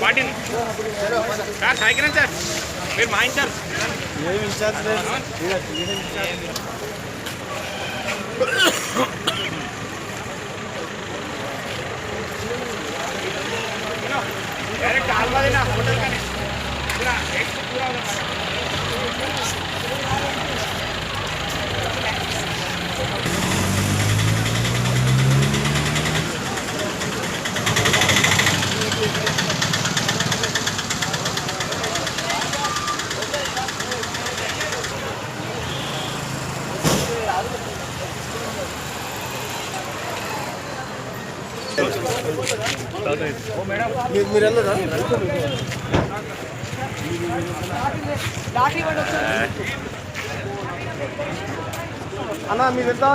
వాటిని sir Saikiran sir మీరు మా ఇన్ఛార్జ్ ఏం ఇన్ఛార్జ్ లేదు डायरेक्ट आलवा देना होटल का नहीं पूरा एक पूरा అన్నా మీరు ఎంత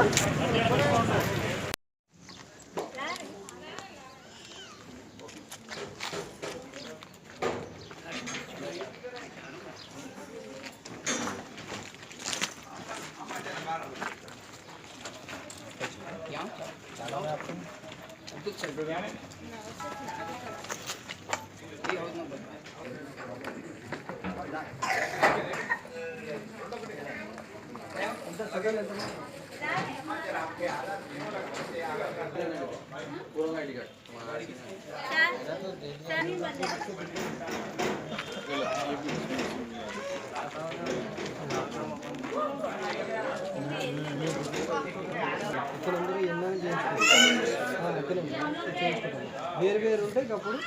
వేరు వేరు ఉంటాయి అప్పుడు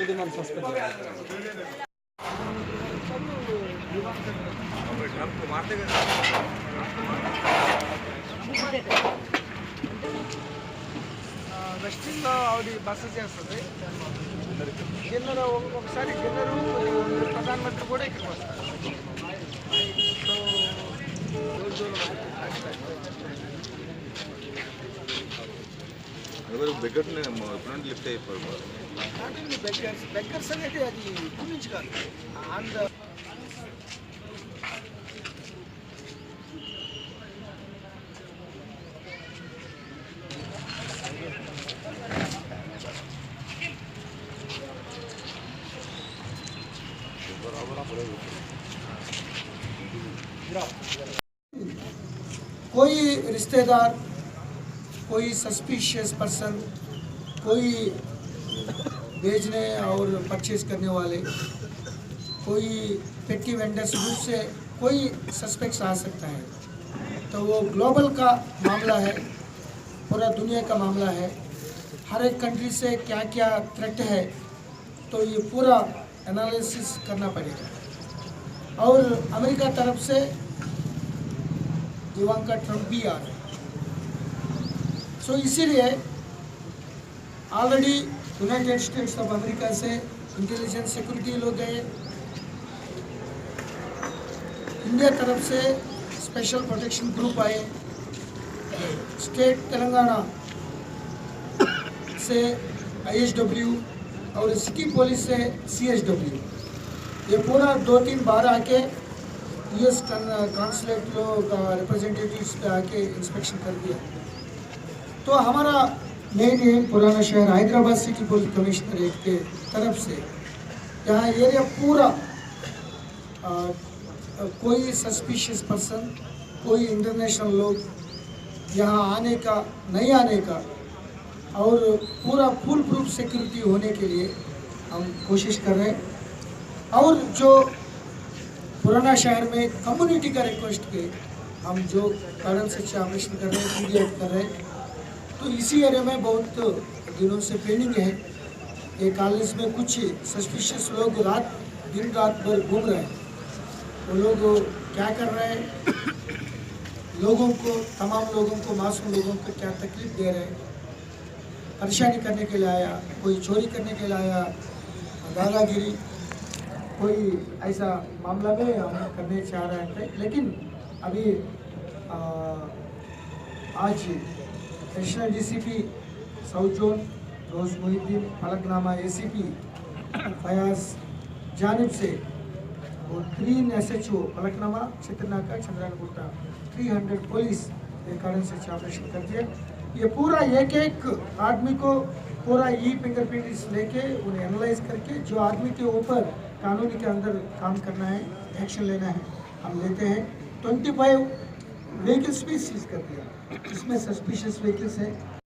ఇది మన సస్పెండ్ వెస్టింగ్లో ఆవిడ బస చేస్తుంది డిన్నర్ ఒకసారి డిన్నరు ప్రధానమంత్రి కూడా ఇక్కడికి వస్తారు లిఫ్ట్ అయిపోయి బెగ్గర్స్ అనేది అది ఇప్పుడు నుంచి కాదు ఆంధ్ర कोई रिश्तेदार, कोई सस्पिशियस पर्सन, कोई बेचने और परचेज करने वाले, कोई पेटी वेंडर्स ग्रुप से कोई सस्पेक्ट्स आ सकता है, तो वो ग्लोबल का मामला है, पूरा दुनिया का मामला है। हर एक कंट्री से क्या क्या थ्रेट है तो ये पूरा एनालिसिस करना पड़ेगा। और अमेरिका तरफ से इवांका ट्रंप भी आ रहे हैं, सो इसीलिए already United states of America से इंटेलिजेंस सिक्योरिटी लोग गए, इंडिया तरफ से स्पेशल प्रोटेक्शन ग्रुप आए, स्टेट तेलंगाना से ISW और सिटी पुलिस से CSW, ये पूरा 2-3 बार आके US कॉन्सुलेट लोग रिप्रेजेंटेटिव्स पे आके इंस्पेक्शन कर दिया। तो हमारा मेन एम पुराना शहर हैदराबाद सिटी पुलिस कमिश्नरेट के तरफ से यहाँ एरिया पूरा कोई सस्पिशियस पर्सन, कोई इंटरनेशनल लोग यहाँ आने का नहीं आने का और पूरा फुल प्रूफ सिक्योरिटी होने के लिए हम कोशिश कर रहे हैं। और जो पुराना शहर में कम्युनिटी का रिक्वेस्ट पे हम जो कारण से ऑपरेशन कर रहे हैं, मीडिएट कर रहे हैं, तो इसी एरिया में बहुत दिनों से पेंडिंग है। ये कॉलेज में कुछ सस्पिशियस लोग दिन रात भर घूम रहे हैं। वो लोग क्या कर रहे हैं, लोगों को, तमाम लोगों को, मासूम लोगों को क्या तकलीफ दे रहे हैं, परेशानी करने के लिए आया, कोई चोरी करने के लिए आया, दादागिरी, कोई ऐसा मामला में हम करने चाह रहे हैं। लेकिन अभी आज एडिशनल DCP साउथ जोन रोज मोहिद्दीन, फलकनामा ACP फयाज जानिब से और 3 SHO फलकनामा, चित्रनाका, चंद्रानगुट्टा 300 पुलिस एक कारण से ऑपरेशन कर दिया। ये पूरा एक एक आदमी को पूरा ई फिंगरप्रिंट लेके उन्हें एनालाइज करके जो आदमी के ऊपर कानूनी के अंदर काम करना है, एक्शन लेना है, हम लेते हैं। 25 व्हीकल्स भी सीज कर दिया, इसमें सस्पिशियस व्हीकल्स है।